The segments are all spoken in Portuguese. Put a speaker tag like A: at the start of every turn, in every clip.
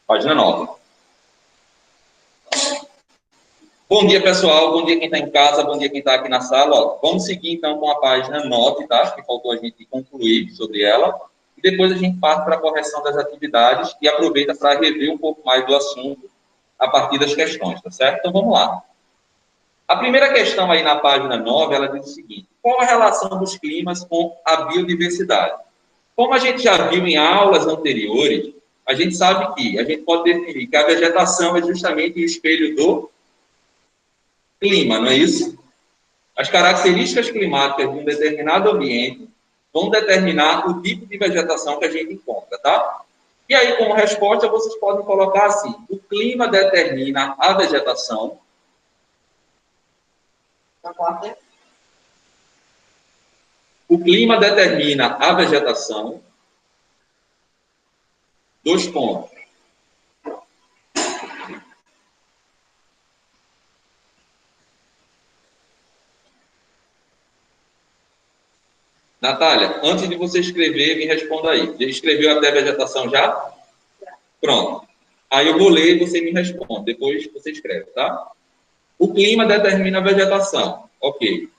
A: Página 9. Bom dia, pessoal. Bom dia quem está em casa, bom dia quem está aqui na sala. Ó, vamos seguir, então, com a página 9, tá? Que faltou a gente concluir sobre ela. E depois a gente parte para a correção das atividades e aproveita para rever um pouco mais do assunto a partir das questões, tá certo? Então, vamos lá. A primeira questão aí na página 9, ela diz o seguinte: qual a relação dos climas com a biodiversidade? Como a gente já viu em aulas anteriores, a gente sabe que a gente pode definir que a vegetação é justamente o espelho do clima, não é isso? As características climáticas de um determinado ambiente vão determinar o tipo de vegetação que a gente encontra, tá? E aí, como resposta, vocês podem colocar assim: o clima determina a vegetação. O clima determina a vegetação. Dois pontos. Natália, antes de você escrever, me responda aí. Já escreveu até vegetação já? Pronto. Aí eu vou ler e você me responde. Depois você escreve, tá? O clima determina a vegetação. Ok.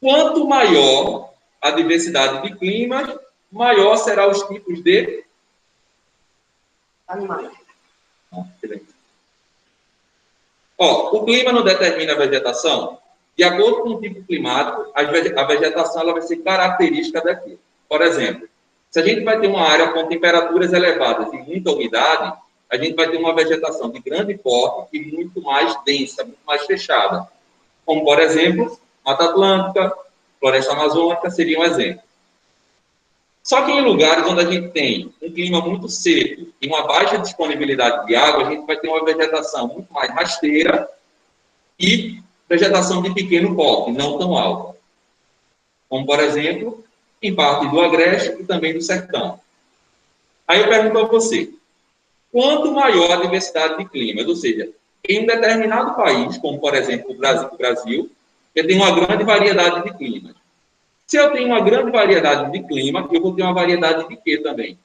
A: Quanto maior a diversidade de climas, maior serão os tipos de
B: animais.
A: Ó, o clima não determina a vegetação? De acordo com o tipo climático, a vegetação ela vai ser característica daquilo. Por exemplo, se a gente vai ter uma área com temperaturas elevadas e muita umidade, a gente vai ter uma vegetação de grande porte e muito mais densa, muito mais fechada. Como, por exemplo, Mata Atlântica, Floresta Amazônica seria um exemplo. Só que em lugares onde a gente tem um clima muito seco e uma baixa disponibilidade de água, a gente vai ter uma vegetação muito mais rasteira e vegetação de pequeno porte, não tão alta. Como, por exemplo, em parte do Agreste e também do Sertão. Aí eu pergunto a você, quanto maior a diversidade de climas, ou seja, em um determinado país, como, por exemplo, o Brasil, eu tenho uma grande variedade de climas. Se eu tenho uma grande variedade de clima, eu vou ter uma variedade de quê também?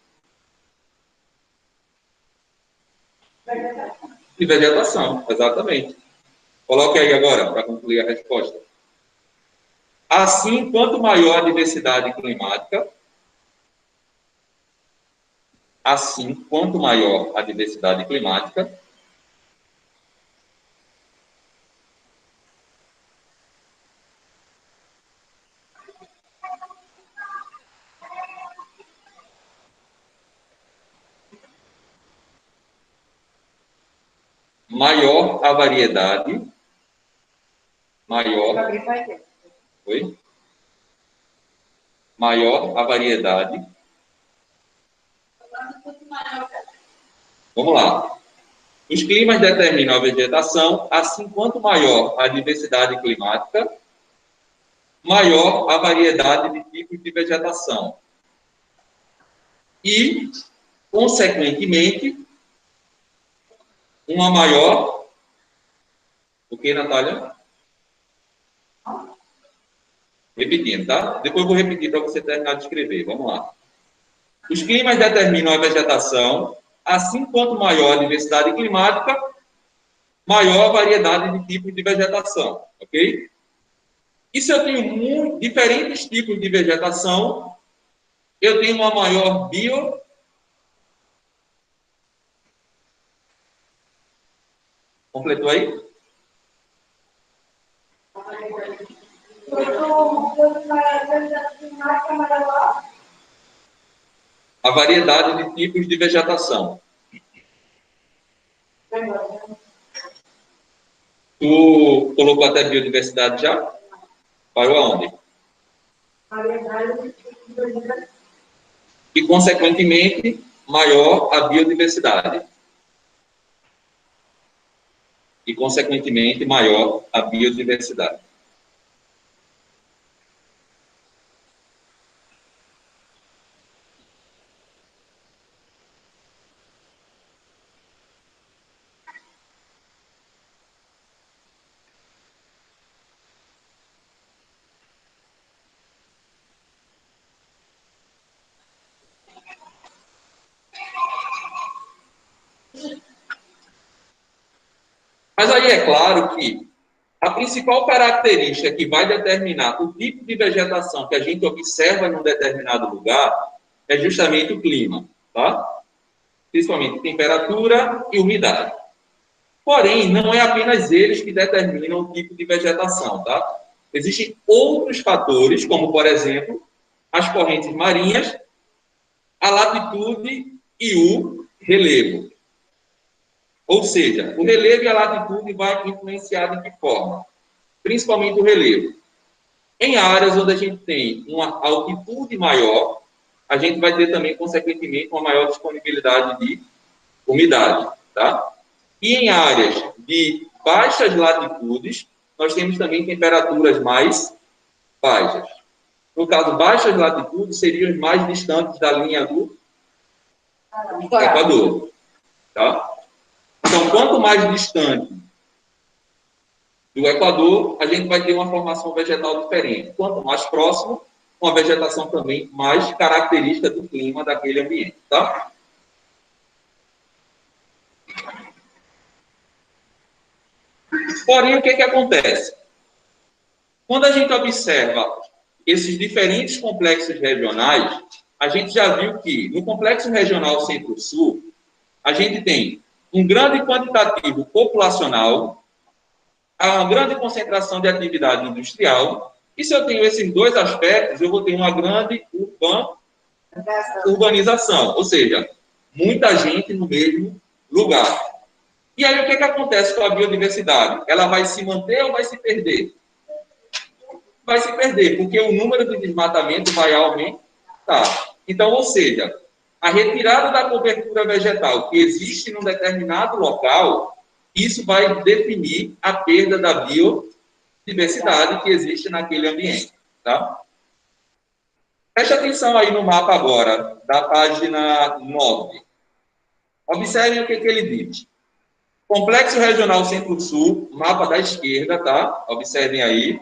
A: De vegetação, exatamente. Coloque aí agora, para concluir a resposta. Assim, quanto maior a diversidade climática, assim, quanto maior a diversidade climática, maior a variedade, maior, oi? Maior a variedade. Vamos lá. Os climas determinam a vegetação, assim, quanto maior a diversidade climática, maior a variedade de tipos de vegetação. E, consequentemente, uma maior... O que, Natália? Repetindo, tá? Depois eu vou repetir para você terminar de escrever. Vamos lá. Os climas determinam a vegetação, assim quanto maior a diversidade climática, maior a variedade de tipos de vegetação, ok? E se eu tenho diferentes tipos de vegetação, eu tenho uma maior bio... Completou aí? A variedade de tipos de vegetação. Tu colocou até biodiversidade já? Parou aonde? E, consequentemente, maior a biodiversidade. E, consequentemente, maior a biodiversidade. Mas aí é claro que a principal característica que vai determinar o tipo de vegetação que a gente observa em um determinado lugar é justamente o clima, tá? Principalmente temperatura e umidade. Porém, não é apenas eles que determinam o tipo de vegetação, tá? Existem outros fatores, como, por exemplo, as correntes marinhas, a latitude e o relevo. Ou seja, o relevo e a latitude vai influenciar de que forma? Principalmente o relevo. Em áreas onde a gente tem uma altitude maior, a gente vai ter também, consequentemente, uma maior disponibilidade de umidade, tá? E em áreas de baixas latitudes, nós temos também temperaturas mais baixas. No caso, baixas latitudes seriam as mais distantes da linha do Equador, tá? Então, quanto mais distante do Equador, a gente vai ter uma formação vegetal diferente. Quanto mais próximo, uma vegetação também mais característica do clima daquele ambiente, tá? Porém, o que acontece? Quando a gente observa esses diferentes complexos regionais, a gente já viu que no complexo regional Centro-Sul, a gente tem um grande quantitativo populacional, uma grande concentração de atividade industrial, e se eu tenho esses dois aspectos, eu vou ter uma grande urbanização, ou seja, muita gente no mesmo lugar. E aí o que acontece com a biodiversidade? Ela vai se manter ou vai se perder? Vai se perder, porque o número de desmatamento vai aumentar. Então, ou seja, a retirada da cobertura vegetal que existe num determinado local, isso vai definir a perda da biodiversidade que existe naquele ambiente, tá? Preste atenção aí no mapa agora, da página 9. Observem o que ele diz. Complexo Regional Centro-Sul, mapa da esquerda, tá? Observem aí.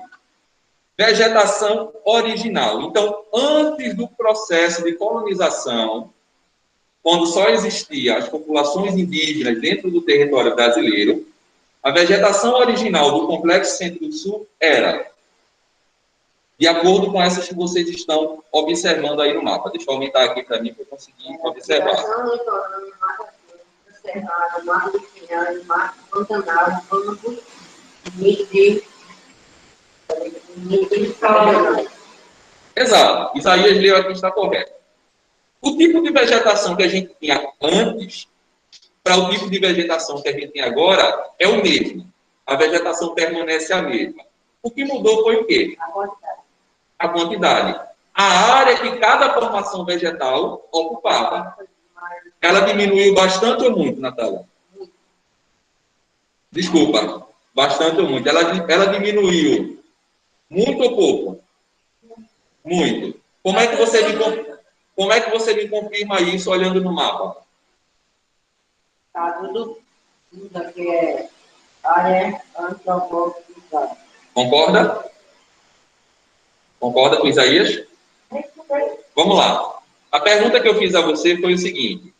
A: Vegetação original. Então, antes do processo de colonização, quando só existiam as populações indígenas dentro do território brasileiro, a vegetação original do Complexo Centro-Sul era, de acordo com essas que vocês estão observando aí no mapa. Deixa eu aumentar aqui para mim para eu conseguir observar. Exato. Isaías leu aqui, está correto. O tipo de vegetação que a gente tinha antes, para o tipo de vegetação que a gente tem agora, é o mesmo. A vegetação permanece a mesma. O que mudou foi o quê? A quantidade. A área que cada formação vegetal ocupava. Ela diminuiu bastante ou muito, Natália? Desculpa. Bastante ou muito. Ela diminuiu muito ou pouco? Muito. Como é que você me confirma isso olhando no mapa?
B: Tá tudo aqui é área antropológica.
A: Concorda? Concorda com Isaías? Vamos lá. A pergunta que eu fiz a você foi o seguinte.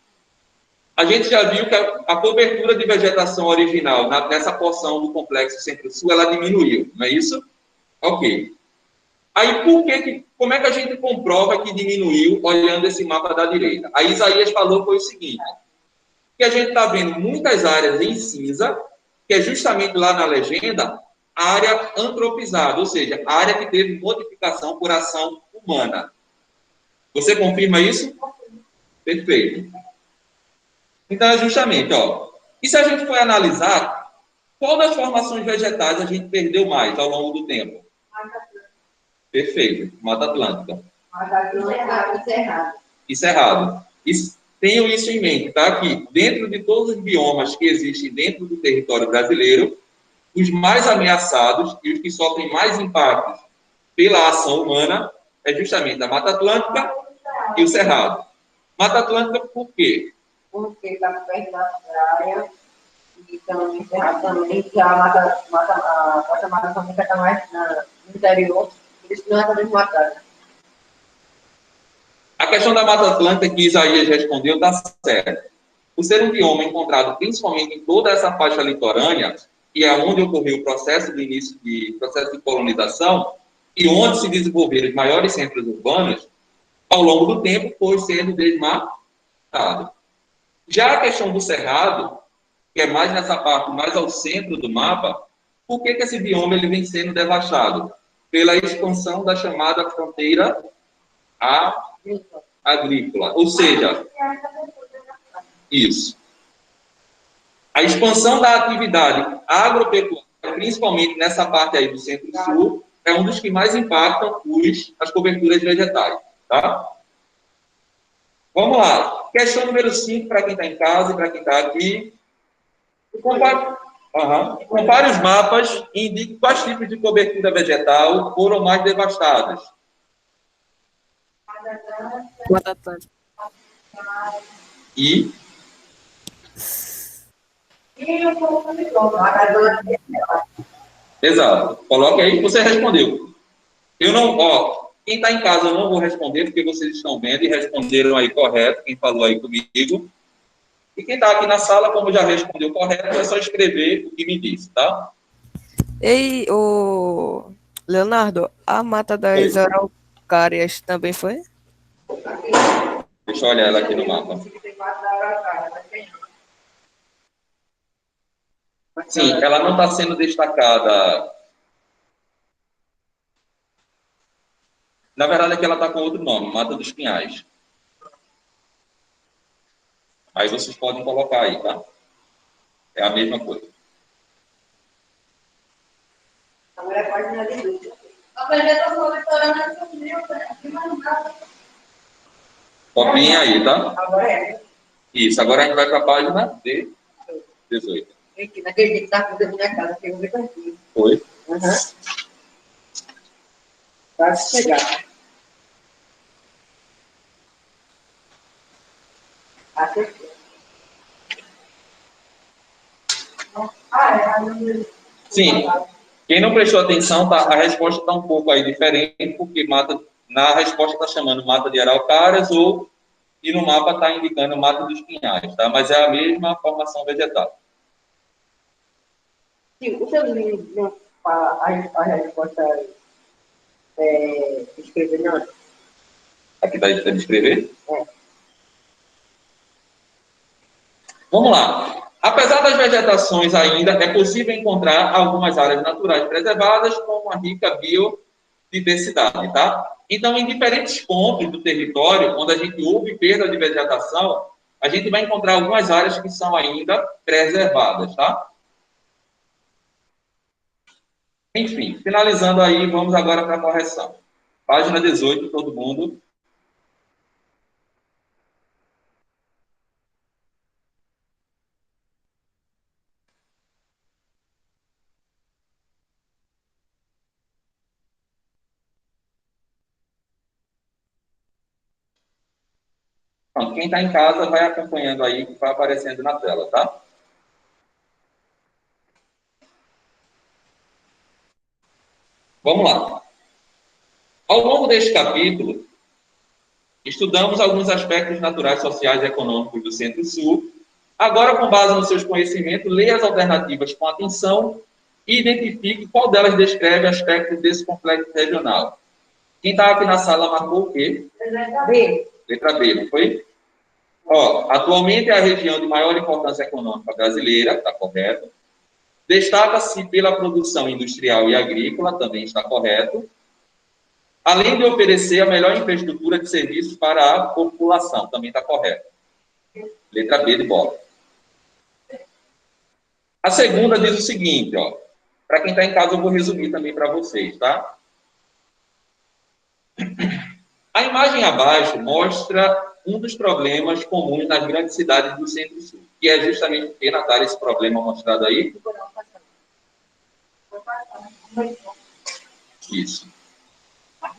A: A gente já viu que a cobertura de vegetação original nessa porção do Complexo Centro-Sul, ela diminuiu, não é isso? Ok. Aí, como é que a gente comprova que diminuiu olhando esse mapa da direita? A Isaías falou foi o seguinte, que a gente está vendo muitas áreas em cinza, que é justamente lá na legenda, a área antropizada, ou seja, a área que teve modificação por ação humana. Você confirma isso? Perfeito. Então, é justamente, ó. E se a gente for analisar, qual das formações vegetais a gente perdeu mais ao longo do tempo? Perfeito. Mata Atlântica.
B: Mata Atlântica e Cerrado.
A: E Cerrado. Tenham isso em mente, tá? Que dentro de todos os biomas que existem dentro do território brasileiro, os mais ameaçados e os que sofrem mais impactos pela ação humana é justamente a Mata Atlântica e o Cerrado. Mata Atlântica por quê?
B: Porque está perto da praia e também Cerrado também, que a Mata Atlântica está mais no interior, por isso não é para desmatar.
A: A questão da Mata Atlântica que Isaías respondeu está certa. Por ser um bioma encontrado principalmente em toda essa faixa litorânea, e é onde ocorreu o processo do início de processo de colonização, e onde se desenvolveram os maiores centros urbanos, ao longo do tempo foi sendo desmatado. Já a questão do Cerrado, que é mais nessa parte, mais ao centro do mapa, por que esse bioma ele vem sendo devastado? Pela expansão da chamada fronteira agrícola. Ou seja, isso. A expansão da atividade agropecuária, principalmente nessa parte aí do centro-sul, é um dos que mais impactam as coberturas vegetais. Tá? Vamos lá. Questão número 5, para quem está em casa e para quem está aqui. Compare os mapas e indique quais tipos de cobertura vegetal foram mais devastados.
C: Mata Atlântica.
A: E? Exato. Coloque aí, você respondeu. Eu não, quem está em casa eu não vou responder, porque vocês estão vendo e responderam aí correto, quem falou aí comigo. E quem está aqui na sala, como já respondeu correto, é só escrever o que me disse, tá?
C: Ei, o Leonardo, a Mata das Araucárias também foi?
A: Deixa eu olhar ela aqui no mapa. Sim, ela não está sendo destacada. Na verdade, aqui ela está com outro nome, Mata dos Pinhais. Aí vocês podem colocar aí, tá? É a mesma coisa.
B: Agora é a página de luz. A vegetação litorânea sumiu, aqui não dá.
A: Copiem aí, tá?
B: Agora é.
A: Isso, agora a gente vai para a página de 18.
B: Aqui, naquele dia que está fazendo minha casa, que eu vou ver aqui.
A: Foi?
B: Vai chegar. Acertou.
A: Sim. Quem não prestou atenção, tá, a resposta está um pouco aí diferente, porque na resposta está chamando Mata de Araucárias e no mapa está indicando Mata dos Pinhais, tá? Mas é a mesma formação vegetal.
B: Sim, o seu livro, a resposta escrever, não?
A: Aqui está de escrever?
B: É.
A: Vamos lá. Apesar das vegetações ainda, é possível encontrar algumas áreas naturais preservadas com uma rica biodiversidade, tá? Então, em diferentes pontos do território, onde a gente houve perda de vegetação, a gente vai encontrar algumas áreas que são ainda preservadas, tá? Enfim, finalizando aí, vamos agora para a correção. Página 18, todo mundo. Então, quem está em casa vai acompanhando aí, que vai aparecendo na tela, tá? Vamos lá. Ao longo deste capítulo, estudamos alguns aspectos naturais, sociais e econômicos do Centro-Sul. Agora, com base nos seus conhecimentos, leia as alternativas com atenção e identifique qual delas descreve aspectos desse complexo regional. Quem está aqui na sala marcou o quê?
B: Letra B.
A: Letra B, não foi? Atualmente é a região de maior importância econômica brasileira, está correto. Destaca-se pela produção industrial e agrícola, também está correto. Além de oferecer a melhor infraestrutura de serviços para a população, também está correto. Letra B de bola. A segunda diz o seguinte, para quem está em casa eu vou resumir também para vocês, tá? A imagem abaixo mostra um dos problemas comuns nas grandes cidades do Centro-Sul, que é justamente o que, Natália, esse problema mostrado aí? Isso.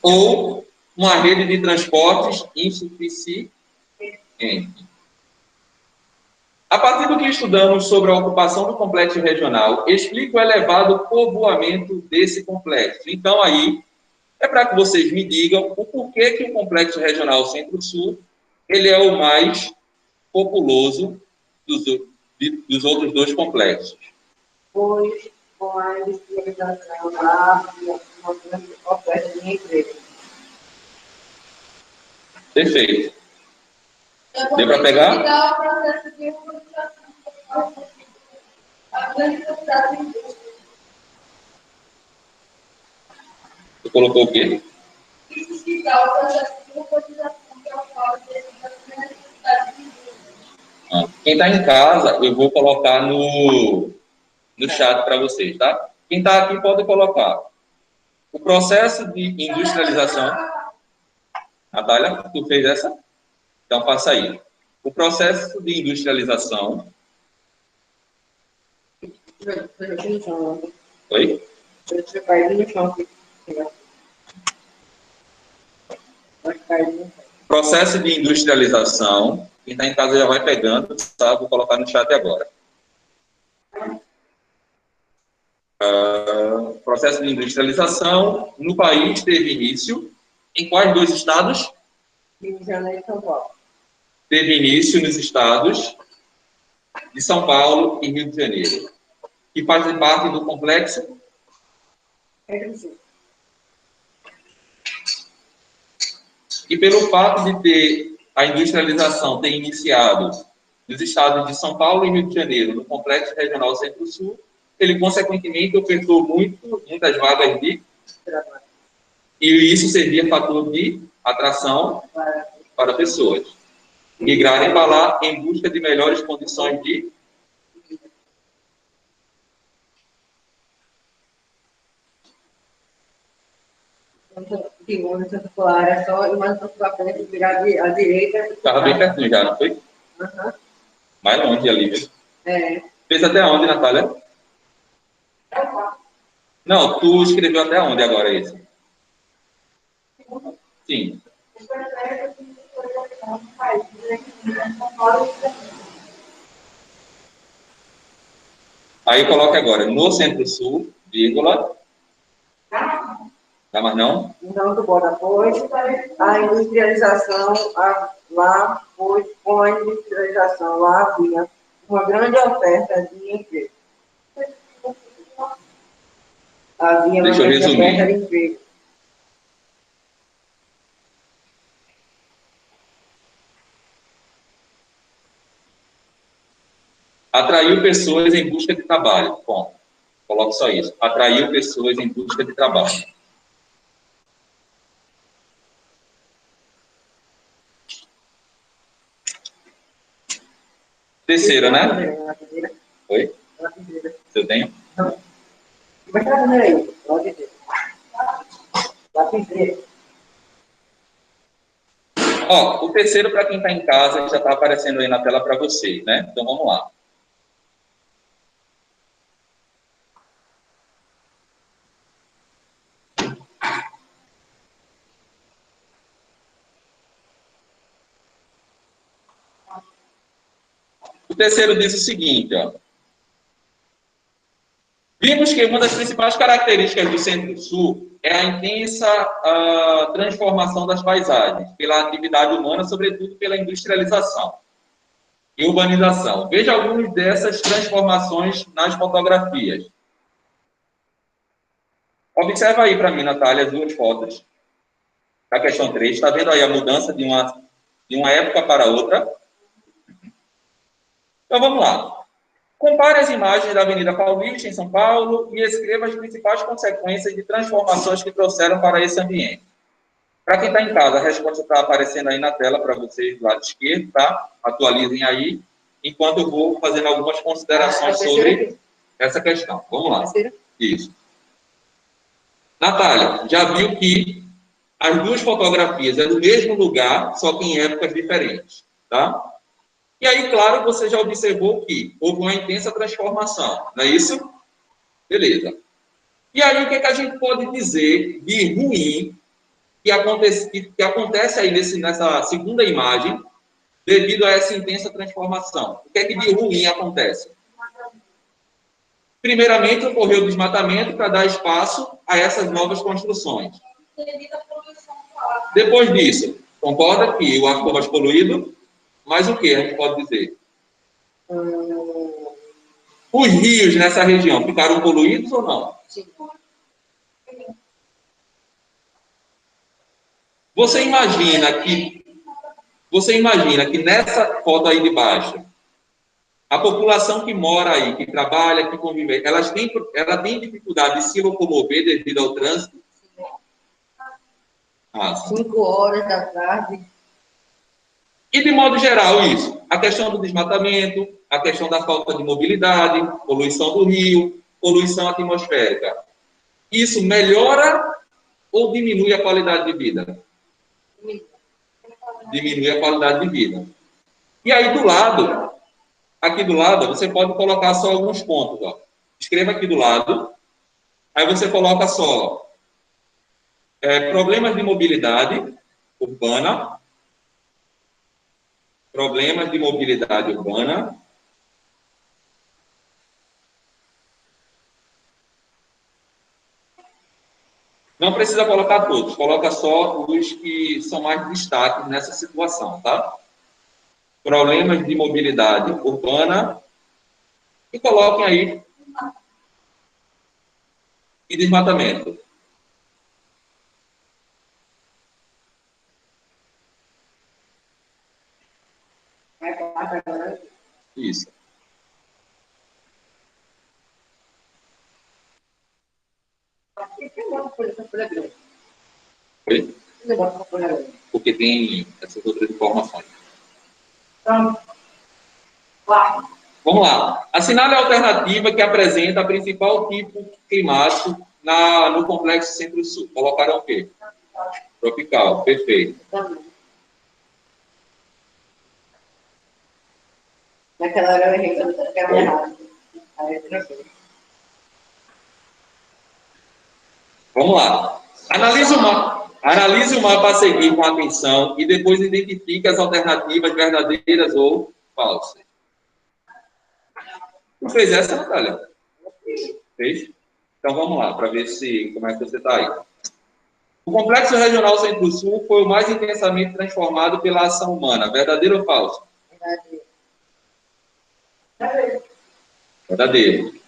A: Ou uma rede de transportes insuficiente. A partir do que estudamos sobre a ocupação do complexo regional, explico o elevado povoamento desse complexo. Então, aí, é para que vocês me digam o porquê que o complexo regional Centro-Sul ele é o mais populoso dos outros dois complexos.
B: pois com a industrialização há uma grande oferta de emprego.
A: Perfeito. Deu para pegar? Você colocou o quê? Quem está em casa, eu vou colocar no chat para vocês, tá? Quem está aqui pode colocar. O processo de industrialização. Natália, tu fez essa? Então, faça aí. O processo de industrialização. Oi? Processo de industrialização. Quem está em casa já vai pegando, tá? Vou colocar no chat agora. Processo de industrialização no país teve início em quais dois estados?
B: Rio de Janeiro e São Paulo.
A: Teve início nos estados de São Paulo e Rio de Janeiro, que fazem parte do complexo e pelo fato de ter a industrialização ter iniciado nos estados de São Paulo e Rio de Janeiro, no complexo regional Centro-Sul, ele consequentemente ofertou muitas vagas de trabalho. E isso servia fator de atração para pessoas migrarem para lá em busca de melhores condições de
B: era só e mais para frente, virar à direita.
A: Estava bem pertinho já, não foi?
B: Uhum.
A: Mais longe ali, viu?
B: É.
A: Fez até onde, Natália? Não, tu escreveu até onde agora esse? Sim. Aí coloca agora, no Centro-Sul, vírgula. Dá mais não?
B: Então, tu bota, pois, a industrialização lá, pois, com a industrialização lá havia uma grande oferta de emprego. Havia uma grande oferta de emprego.
A: Atraiu pessoas em busca de trabalho. Bom, coloco só isso. Atraiu pessoas em busca de trabalho. Terceira, né? Oi? Você tem?
B: Não. Vai estar vendo aí. Pode ter. Lapiseira.
A: Ó, o terceiro, para quem está em casa, já está aparecendo aí na tela para vocês, né? Então, vamos lá. O terceiro diz o seguinte, ó. Vimos que uma das principais características do Centro-Sul é a intensa transformação das paisagens, pela atividade humana, sobretudo pela industrialização e urbanização. Veja algumas dessas transformações nas fotografias. Observa aí para mim, Natália, as duas fotos. A questão 3, está vendo aí a mudança de uma época para outra? Então, vamos lá. Compare as imagens da Avenida Paulista, em São Paulo, e escreva as principais consequências de transformações que trouxeram para esse ambiente. Para quem está em casa, a resposta está aparecendo aí na tela para vocês do lado esquerdo, tá? Atualizem aí, enquanto eu vou fazendo algumas considerações sobre essa questão. Vamos lá. Isso. Natália, já viu que as duas fotografias é do mesmo lugar, só que em épocas diferentes, tá? E aí, claro, você já observou que houve uma intensa transformação, não é isso? Beleza. E aí, o que a gente pode dizer de ruim que acontece aí nessa segunda imagem, devido a essa intensa transformação? O que é que de ruim acontece? Primeiramente, ocorreu o desmatamento para dar espaço a essas novas construções. Depois disso, concorda que o ar ficou mais poluído? Mas o que a gente pode dizer? Os rios nessa região ficaram poluídos ou não?
B: Sim.
A: Você imagina que nessa foto aí de baixo, a população que mora aí, que trabalha, que convive, ela tem dificuldade de se locomover devido ao trânsito? Ah,
B: 5 horas da tarde.
A: e, de modo geral, isso. A questão do desmatamento, a questão da falta de mobilidade, poluição do rio, poluição atmosférica. Isso melhora ou diminui a qualidade de vida? Diminui a qualidade de vida. E aí, aqui do lado, você pode colocar só alguns pontos. Ó. Escreva aqui do lado. Aí você coloca só problemas de mobilidade urbana. Problemas de mobilidade urbana. Não precisa colocar todos, coloca só os que são mais destaques nessa situação, tá? Problemas de mobilidade urbana e coloquem aí e desmatamento. Isso. Oi? Porque tem essas outras informações. Vamos lá. Assinale a alternativa que apresenta a principal tipo climático no complexo Centro-Sul. Colocaram o quê? Tropical. Perfeito.
B: Naquela hora eu errei, eu estava errado. Aí eu troquei.
A: Vamos lá. Analise o mapa a seguir com atenção e depois identifique as alternativas verdadeiras ou falsas. Não fez essa, Natália? Fez? Então vamos lá, para ver como é que você está aí. O Complexo Regional Centro-Sul foi o mais intensamente transformado pela ação humana. Verdadeiro ou falso? Verdadeiro.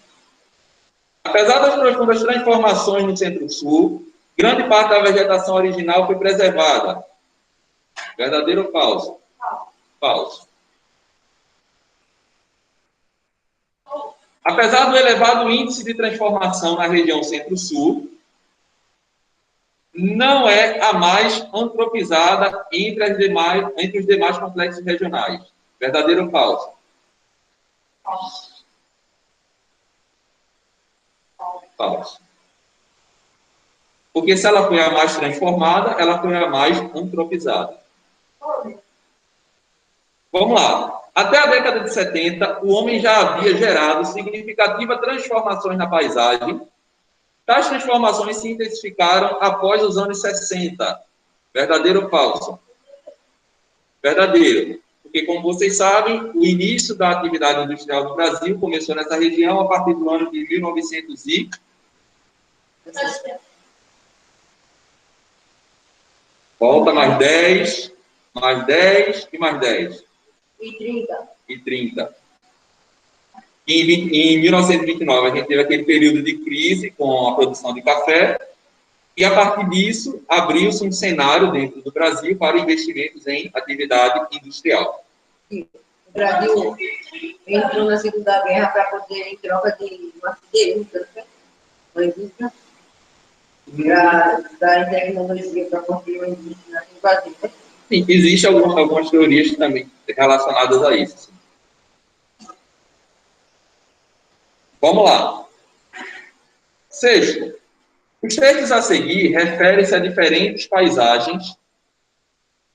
A: Apesar das profundas transformações no Centro-Sul, grande parte da vegetação original foi preservada. Verdadeiro ou falso? Falso. Apesar do elevado índice de transformação na região Centro-Sul, não é a mais antropizada entre os demais complexos regionais. Verdadeiro ou falso? Falso. Porque se ela foi a mais transformada, ela foi a mais antropizada. Vamos lá. Até a década de 70, o homem já havia gerado significativas transformações na paisagem. Tais transformações se intensificaram após os anos 60. Verdadeiro ou falso? Verdadeiro. Porque, como vocês sabem, o início da atividade industrial no Brasil começou nessa região a partir do ano de 1900 e... Volta mais 10 e mais 10. E 30. Em 1929, a gente teve aquele período de crise com a produção de café, e a partir disso, abriu-se um cenário dentro do Brasil para investimentos em atividade industrial.
B: O Brasil entrou na Segunda Guerra para poder, em troca de uma siderúrgica, uma indústria, para dar tecnologia para construir uma indústria no Brasil.
A: Sim, existem algumas teorias também relacionadas a isso. Vamos lá. Sexto, os textos a seguir referem-se a diferentes paisagens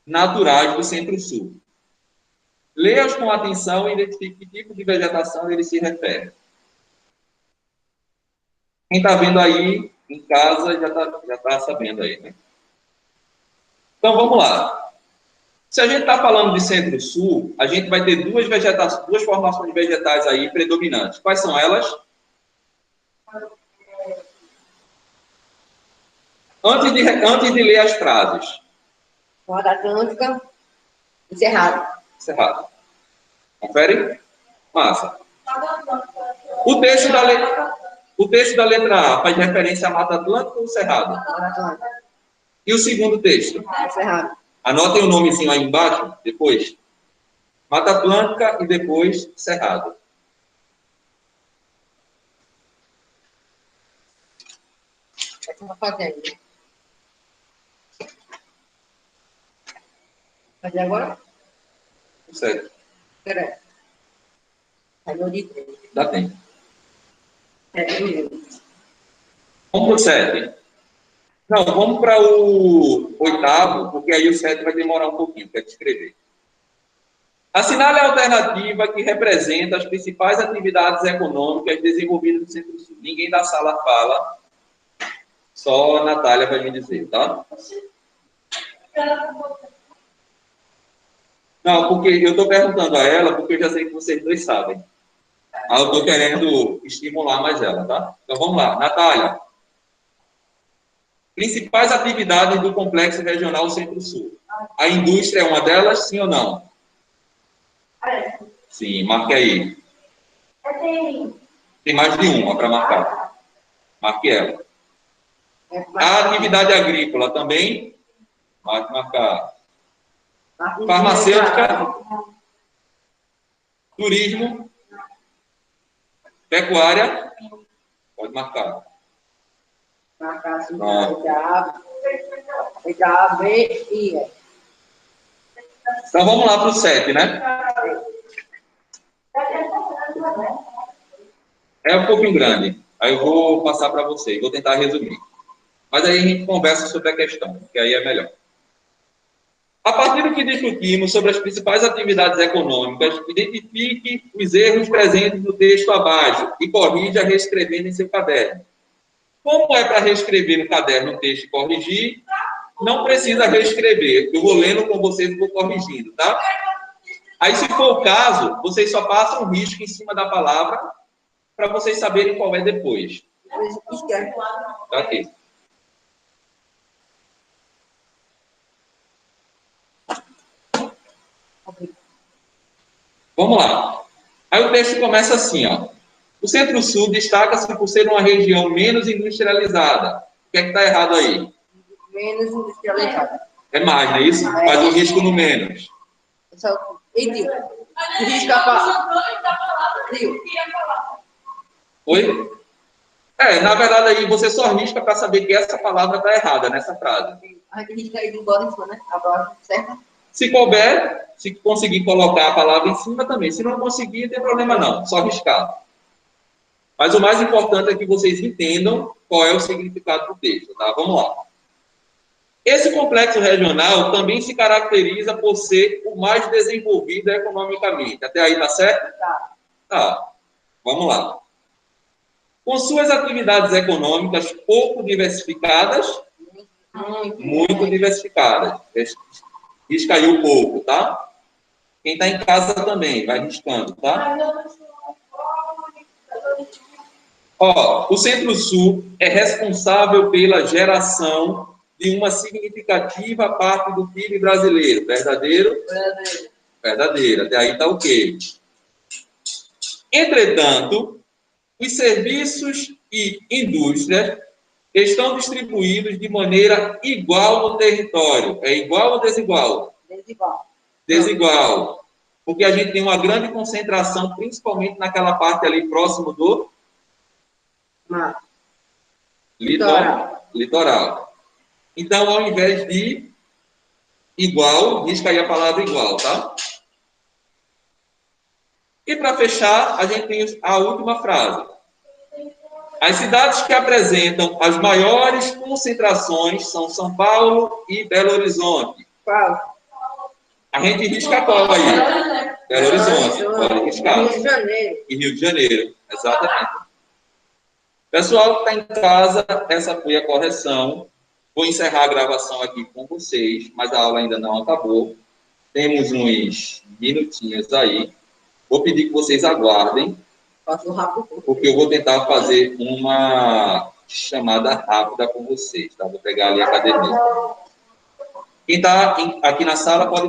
A: naturais do Centro-Sul. Leia-os com atenção e identifique que tipo de vegetação ele se refere. Quem está vendo aí em casa já tá sabendo aí, né? Então, vamos lá. Se a gente está falando de Centro-Sul, a gente vai ter duas formações vegetais aí predominantes. Quais são elas? Antes de ler as frases.
B: Mata Atlântica e Cerrado.
A: Cerrado. Confere? Massa. O texto da letra A faz referência à Mata Atlântica ou Cerrado? E o segundo texto?
B: Cerrado.
A: Anotem o nomezinho aí embaixo, depois. Mata Atlântica e depois Cerrado.
B: Fazendo. Fazer agora?
A: Certo.
B: Peraí. Saiu de 3.
A: Dá tempo.
B: Minutos.
A: Vamos para o 7. Não, vamos para o 8º, porque aí o 7 vai demorar um pouquinho para escrever. Assinale a alternativa que representa as principais atividades econômicas desenvolvidas no Centro-Sul. Ninguém da sala fala, só a Natália vai me dizer, tá? Não, porque eu estou perguntando a ela, porque eu já sei que vocês dois sabem. Aí eu estou querendo estimular mais ela, tá? Então vamos lá. Natália. Principais atividades do Complexo Regional Centro-Sul. A indústria é uma delas, sim ou não? Sim, marque aí. Tem mais de uma para marcar. Marque ela. A atividade agrícola também. Pode marcar. Farmacêutica. Turismo. Pecuária. Pode marcar.
B: Marcar assim, letra A, B e E.
A: Então vamos lá para o 7, né? É um pouquinho grande. Aí eu vou passar para vocês, vou tentar resumir. Mas aí a gente conversa sobre a questão, que aí é melhor. A partir do que discutimos sobre as principais atividades econômicas, identifique os erros presentes no texto abaixo e corrija reescrevendo em seu caderno. Como é para reescrever no caderno o texto e corrigir, não precisa reescrever. Eu vou lendo com vocês e vou corrigindo, tá? Aí, se for o caso, vocês só passam um risco em cima da palavra para vocês saberem qual é depois. Tá aqui. Vamos lá. Aí o texto começa assim, ó. O Centro-Sul destaca-se por ser uma região menos industrializada. O que é que está errado aí?
B: Menos industrializada.
A: É mais, não é isso? Faz o risco no menos.
B: E Dio? O risco a palavra. Dio.
A: Oi? Na verdade, aí você só risca para saber que essa palavra está errada nessa frase.
B: A gente risca aí do bode em cima, né? A palavra certa.
A: Se couber, se conseguir colocar a palavra em cima também. Se não conseguir, não tem problema não, só riscar. Mas o mais importante é que vocês entendam qual é o significado do texto, tá? Vamos lá. Esse complexo regional também se caracteriza por ser o mais desenvolvido economicamente. Até aí tá certo? Tá. Vamos lá. Com suas atividades econômicas pouco diversificadas, muito diversificadas. Risca aí um pouco, tá? Quem está em casa também, vai riscando, tá? O Centro-Sul é responsável pela geração de uma significativa parte do PIB brasileiro. Verdadeiro? Verdadeiro. Até aí está o quê? Entretanto, os serviços e indústrias estão distribuídos de maneira igual no território. É igual ou desigual?
B: Desigual.
A: Desigual. Porque a gente tem uma grande concentração, principalmente naquela parte ali próximo do litoral. Então, ao invés de igual, risca aí a palavra igual, tá? E para fechar, a gente tem a última frase. As cidades que apresentam as maiores concentrações são São Paulo e Belo Horizonte.
B: Qual?
A: A gente risca qual aí? Belo Horizonte. Pode riscar.
B: Rio de Janeiro.
A: E Rio de Janeiro, exatamente. Pessoal que está em casa, essa foi a correção. Vou encerrar a gravação aqui com vocês, mas a aula ainda não acabou. Temos uns minutinhos aí. Vou pedir que vocês aguardem, porque eu vou tentar fazer uma chamada rápida com vocês, tá? Vou pegar ali a caderneta. Quem está aqui na sala pode guardar.